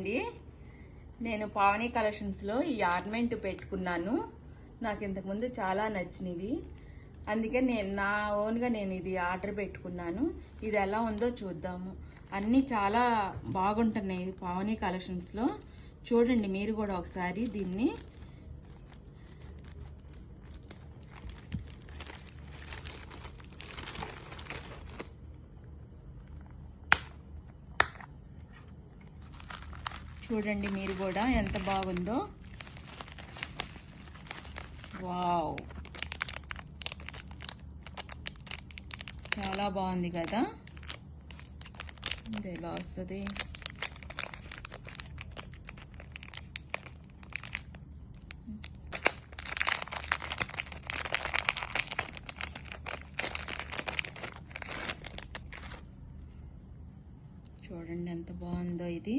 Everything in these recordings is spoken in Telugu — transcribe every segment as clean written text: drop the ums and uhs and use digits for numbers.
అండి. నేను పావని కలెక్షన్స్లో ఈ ఆర్నమెంట్ పెట్టుకున్నాను. నాకు ఇంతకుముందు చాలా నచ్చినవి, అందుకే నా ఓన్గా నేను ఇది ఆర్డర్ పెట్టుకున్నాను. ఇది ఎలా ఉందో చూద్దాము. అన్నీ చాలా బాగుంటున్నాయి పావని కలెక్షన్స్లో. చూడండి మీరు కూడా ఒకసారి దీన్ని. చూడండి మీరు కూడా ఎంత బాగుందో. వావ్, చాలా బాగుంది కదా. ఇది ఎలా వస్తుంది? చూడండి ఎంత బాగుందో ఇది.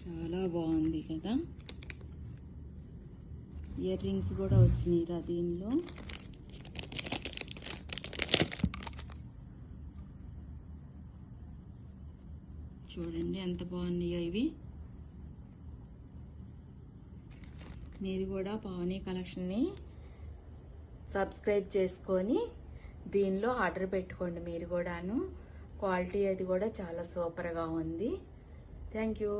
చాలా బాగుంది కదా. ఇయర్ రింగ్స్ కూడా వచ్చినాయిరా దీనిలో. చూడండి ఎంత బాగున్నాయో ఇవి. మీరు కూడా పావని కలెక్షన్ని సబ్స్క్రైబ్ చేసుకొని దీనిలో ఆర్డర్ పెట్టుకోండి మీరు కూడాను. క్వాలిటీ అది కూడా చాలా సూపర్గా ఉంది. Thank you.